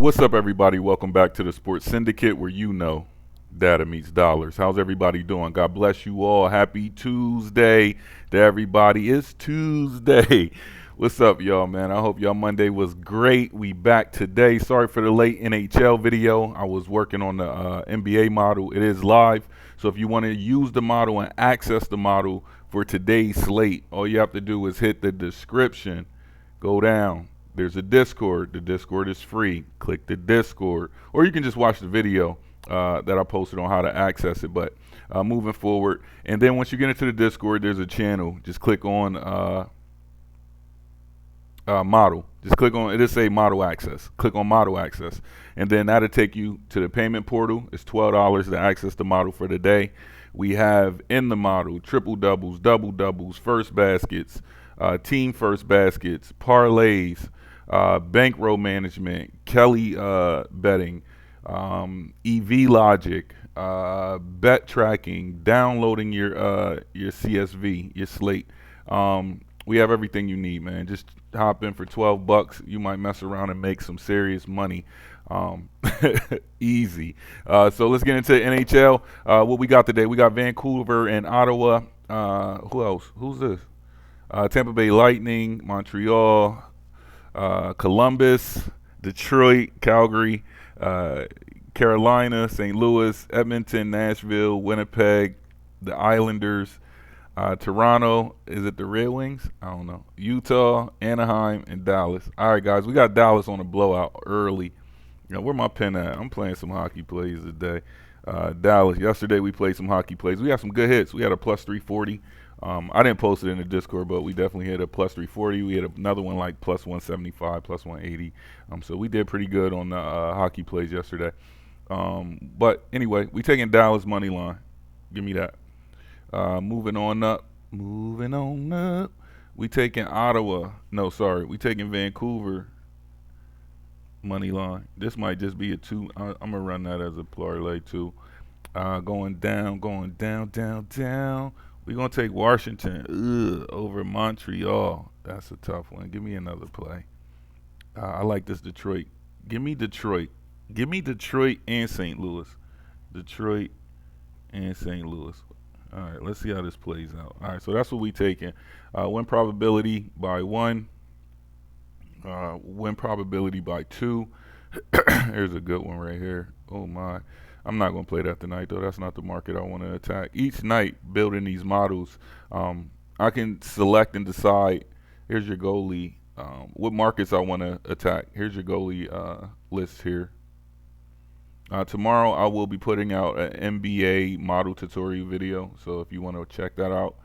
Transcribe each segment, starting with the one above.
What's up, everybody? Welcome back to the Sports Syndicate, where you know data meets dollars. How's everybody doing? God bless you all. Happy Tuesday to everybody. It's Tuesday. What's up, y'all, man? I hope y'all Monday was great. We back today. Sorry for the late NHL video. I was working on the NBA model. It is live. So if you want to use the model and access the model for today's slate, all you have to do is hit the description, go down. There's a Discord. The Discord is free. Click the Discord. Or you can just watch the video that I posted on how to access it. But moving forward. And then once you get into the Discord, there's a channel. Just click on model. Just click on, it'll say model access. Click on model access. And then that'll take you to the payment portal. It's $12 to access the model for the day. We have in the model triple doubles, double doubles, first baskets, team first baskets, parlays, bankroll management, Kelly betting, EV logic, bet tracking, downloading your CSV, your Slate. We have everything you need, man. Just hop in for $12. You might mess around and make some serious money. Easy. So let's get into NHL. What we got today? We got Vancouver and Ottawa. Who else? Who's this? Tampa Bay Lightning, Montreal, Columbus, Detroit, Calgary, Carolina, St. Louis, Edmonton, Nashville, Winnipeg, the Islanders, Toronto. Is it the Red Wings? I don't know. Utah, Anaheim, and Dallas. All right, guys, we got Dallas on a blowout early. You know, where my pen at? I'm playing some hockey plays today. Dallas. Yesterday we played some hockey plays. We had some good hits. We had a plus 340. I didn't post it in the Discord, but we definitely hit a plus 340. We had another one like plus 175, plus 180. So we did pretty good on the hockey plays yesterday. But anyway, we taking Dallas money line. Give me that. Moving on up. We taking Ottawa. No, sorry. We taking Vancouver money line. This might just be a two. I'm gonna run that as a parlay too. Going down. We're going to take Washington over Montreal. That's a tough one. Give me another play. I like this Detroit. Give me Detroit. Give me Detroit and St. Louis. Detroit and St. Louis. All right, let's see how this plays out. All right, so that's what we taking. Win probability by 1. Win probability by 2. Here's a good one right here. Oh, my. I'm not going to play that tonight, though. That's not the market I want to attack. Each night, building these models, I can select and decide, here's your goalie, what markets I want to attack. Here's your goalie list here. Tomorrow, I will be putting out an NBA model tutorial video. So if you want to check that out,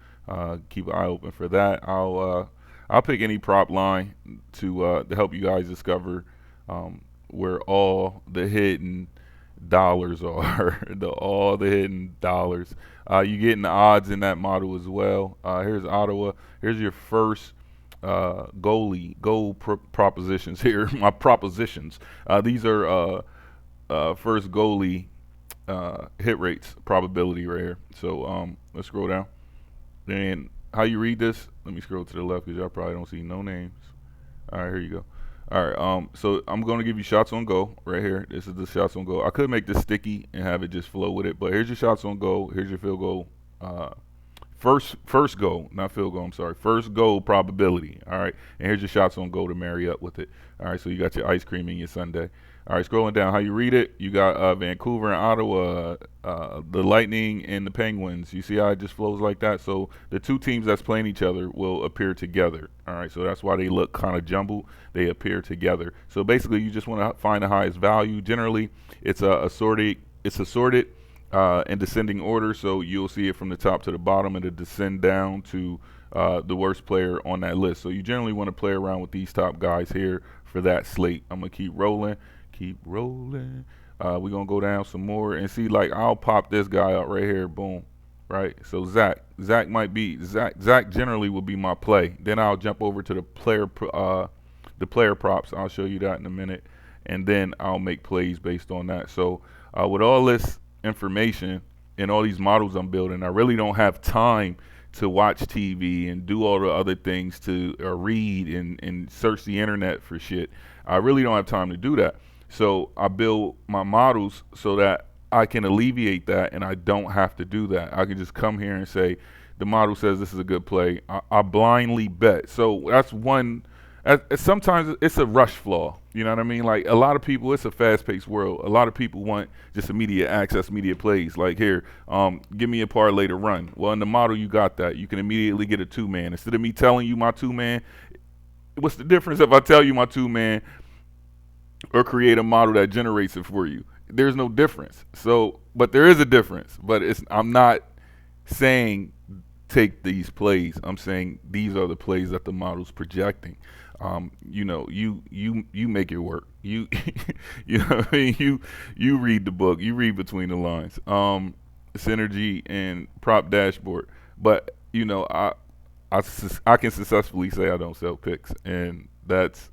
keep an eye open for that. I'll pick any prop line to help you guys discover where all the hidden dollars are. All the hidden dollars. You getting the odds in that model as well. Here's Ottawa. Here's your first goal propositions here. My propositions. These are first goalie hit rates probability right here. So let's scroll down. Then how you read this? Let me scroll to the left because y'all probably don't see no names. All right, here you go. All right, so I'm going to give you shots on goal right here. This is the shots on goal. I could make this sticky and have it just flow with it, but here's your shots on goal. Here's your field goal. First goal, not field goal, I'm sorry. First goal probability, all right? And here's your shots on goal to marry up with it. All right, so you got your ice cream and your sundae. All right, scrolling down, how you read it, you got Vancouver and Ottawa, the Lightning and the Penguins. You see how it just flows like that? So the two teams that's playing each other will appear together. All right, so that's why they look kind of jumbled. They appear together. So basically, you just want to find the highest value. Generally, it's assorted in descending order, so you'll see it from the top to the bottom and to descend down to the worst player on that list. So you generally want to play around with these top guys here for that slate. I'm going to keep rolling. We're going to go down some more and see, like, I'll pop this guy out right here. Boom. Right? So Zach generally will be my play. Then I'll jump over to the player props. I'll show you that in a minute. And then I'll make plays based on that. So with all this information and all these models I'm building, I really don't have time to watch TV and do all the other things to read and search the internet for shit. I really don't have time to do that. So I build my models so that I can alleviate that and I don't have to do that. I can just come here and say, the model says this is a good play. I blindly bet. So that's one. Sometimes it's a rush flaw. You know what I mean? Like a lot of people, it's a fast-paced world. A lot of people want just immediate access, immediate plays. Like here, give me a parlay to run. Well, in the model, you got that. You can immediately get a two-man. Instead of me telling you my two-man, what's the difference if I tell you my two-man or create a model that generates it for you? There's no difference. So, but there is a difference. But I'm not saying take these plays. I'm saying these are the plays that the model's projecting. You make it work. You you know what I mean? You read the book. You read between the lines. Synergy and Prop Dashboard. But I can successfully say I don't sell picks, and it's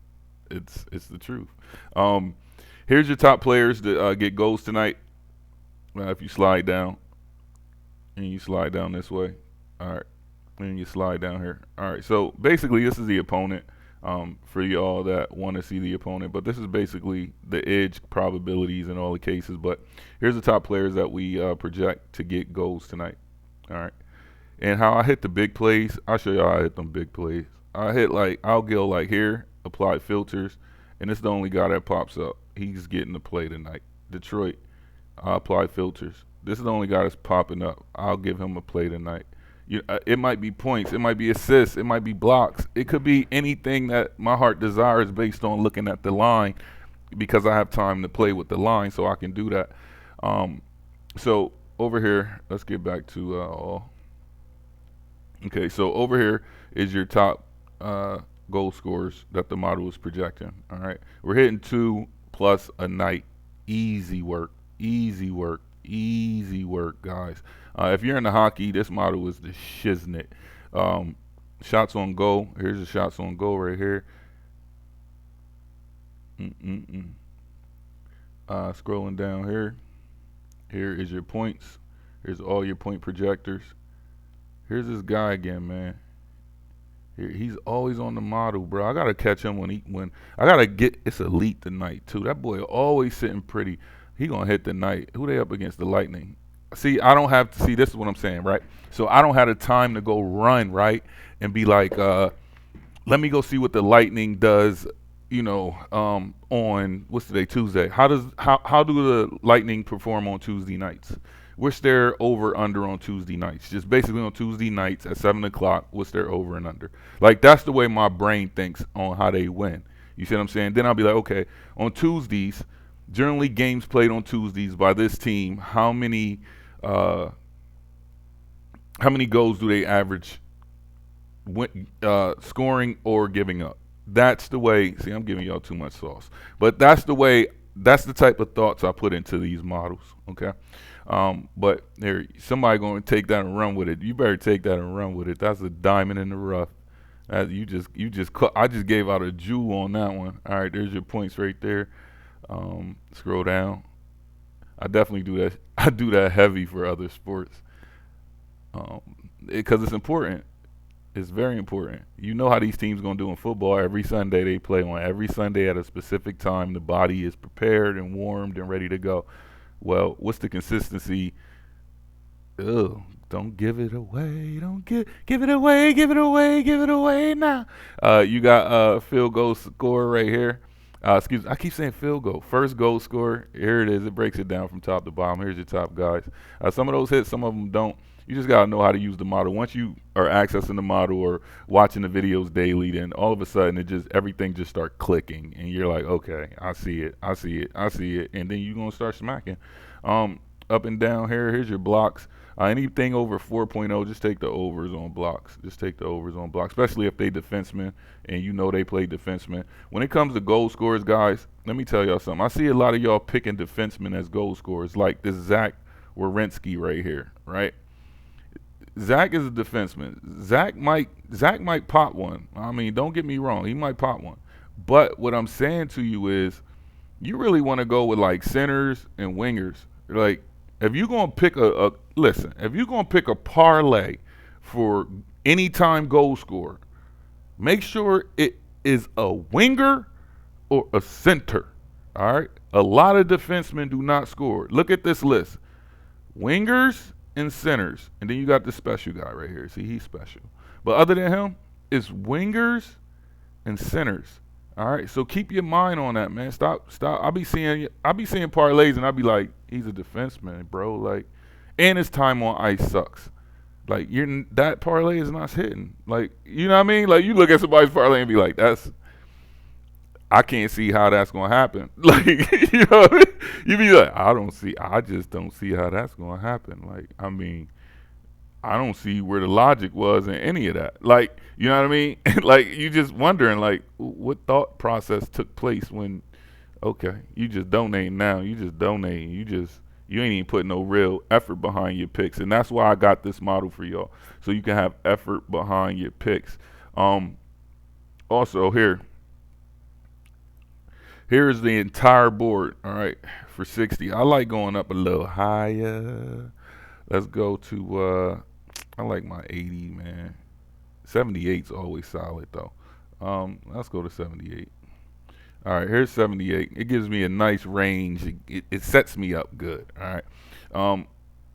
the truth. Here's your top players that get goals tonight. If you slide down, and you slide down this way. All right. And you slide down here. All right. So basically, this is the opponent for y'all that want to see the opponent. But this is basically the edge probabilities in all the cases. But here's the top players that we project to get goals tonight. All right. And how I hit the big plays, I'll show you how I hit them big plays. I'll go like here, apply filters, and it's the only guy that pops up. He's getting the play tonight. Detroit, I'll apply filters. This is the only guy that's popping up. I'll give him a play tonight. It might be points. It might be assists. It might be blocks. It could be anything that my heart desires based on looking at the line, because I have time to play with the line, so I can do that. So over here, let's get back to all. Okay, so over here is your top goal scorers that the model is projecting. All right, we're hitting 2+ a night. Easy work, easy work, easy work, guys. If you're into hockey, this model is the shiznit. Shots on goal. Here's the shots on goal right here. Scrolling down here. Here is your points. Here's all your point projectors. Here's this guy again, man. He's always on the model, bro. I gotta catch him when I gotta get. It's elite tonight too. That boy always sitting pretty. He gonna hit tonight. Who they up against? The Lightning. See, I don't have to see. This is what I'm saying, right? So I don't have the time to go run, right, and be like, let me go see what the Lightning does. On what's today, Tuesday. How do the Lightning perform on Tuesday nights? What's their over under on Tuesday nights? Just basically on Tuesday nights at 7:00. What's their over and under? Like that's the way my brain thinks on how they win. You see what I'm saying? Then I'll be like, okay, on Tuesdays, generally games played on Tuesdays by this team, how many goals do they average scoring or giving up? That's the way. See, I'm giving y'all too much sauce, but that's the way. That's the type of thoughts I put into these models. Okay. But somebody going to take that and run with it. You better take that and run with it. That's a diamond in the rough. I just gave out a jewel on that one. All right, there's your points right there. Scroll down. I definitely do that. I do that heavy for other sports because it's important. It's very important. You know how these teams going to do in football. Every Sunday they play on every Sunday at a specific time. The body is prepared and warmed and ready to go. Well, what's the consistency? Don't give it away. Don't give it away. Give it away. Give it away now. You got field goal scorer right here. Excuse me, I keep saying field goal. First goal scorer. Here it is. It breaks it down from top to bottom. Here's your top guys. Some of those hit, some of them don't. You just got to know how to use the model. Once you are accessing the model or watching the videos daily, then all of a sudden everything just start clicking. And you're like, okay, I see it. And then you're going to start smacking. Up and down here, here's your blocks. Anything over 4.0, just take the overs on blocks. Especially if they defensemen and you know they play defensemen. When it comes to goal scorers, guys, let me tell y'all something. I see a lot of y'all picking defensemen as goal scorers, like this Zach Werenski right here, right? Zach is a defenseman. Zach might pop one. I mean, don't get me wrong. He might pop one. But what I'm saying to you is you really want to go with like centers and wingers. Like if you're going to pick if you're going to pick a parlay for anytime goal scorer, make sure it is a winger or a center. All right. A lot of defensemen do not score. Look at this list: wingers and centers, and then you got the special guy right here. See, he's special. But other than him, it's wingers and centers. All right. So keep your mind on that, man. Stop. I be seeing parlays, and I be like, he's a defenseman, bro. Like, and his time on ice sucks. Like, that parlay is not hitting. Like, you know what I mean? Like, you look at somebody's parlay and be like, I can't see how that's gonna happen. Like, you know what I mean? You be like, I just don't see how that's gonna happen. Like, I mean, I don't see where the logic was in any of that. Like, you know what I mean? Like, you just wondering, like, what thought process took place when, okay, you just donate now. You just donate. You ain't even putting no real effort behind your picks. And that's why I got this model for y'all. So you can have effort behind your picks. Also here's the entire board, all right, for 60. I like going up a little higher. Let's go to I like my 80, man. 78's always solid though. Let's go to 78. All right, here's 78. It gives me a nice range. It sets me up good. All right.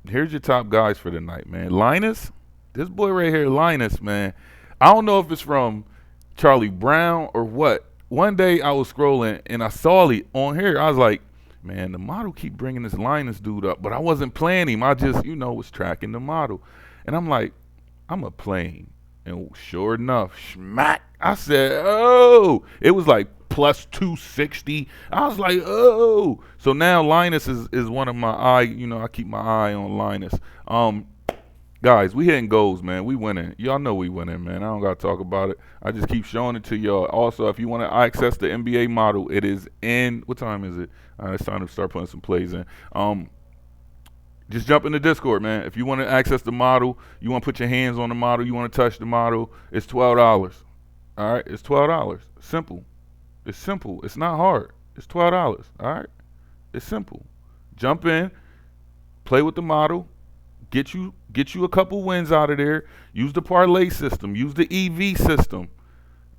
Here's your top guys for the night, man. Linus, this boy right here, Linus, man. I don't know if it's from Charlie Brown or what. One day I was scrolling and I saw it on here. I was like, man, the model keep bringing this Linus dude up, but I wasn't playing him. I just, was tracking the model. And I'm like, I'm a playing. And sure enough, smack. I said, oh, it was like plus 260. I was like, oh. So now Linus is one of my I keep my eye on Linus. Guys, we hitting goals, man. We winning. Y'all know we winning, man. I don't got to talk about it. I just keep showing it to y'all. Also, if you want to access the NBA model, it is in, what time is it? It's time to start putting some plays in. Just jump in the Discord, man. If you want to access the model, you want to put your hands on the model, you want to touch the model, it's $12. All right? It's $12. Simple. It's simple. It's not hard. It's $12. All right? It's simple. Jump in, play with the model, get you a couple wins out of there. Use the parlay system. Use the EV system.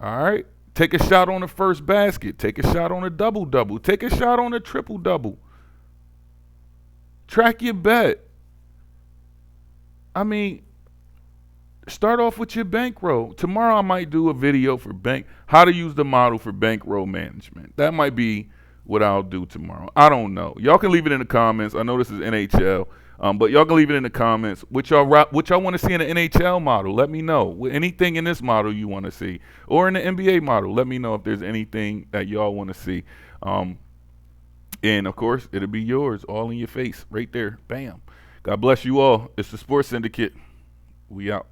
All right? Take a shot on the first basket. Take a shot on a double-double. Take a shot on a triple-double. Track your bet. I mean, start off with your bankroll. Tomorrow I might do a video for how to use the model for bankroll management. That might be what I'll do tomorrow. I don't know. Y'all can leave it in the comments. I know this is NHL, but y'all can leave it in the comments. What y'all want to see in the NHL model? Let me know. Anything in this model you want to see, or in the NBA model? Let me know if there's anything that y'all want to see. And of course, it'll be yours, all in your face, right there. Bam. God bless you all. It's the Sports Syndicate. We out.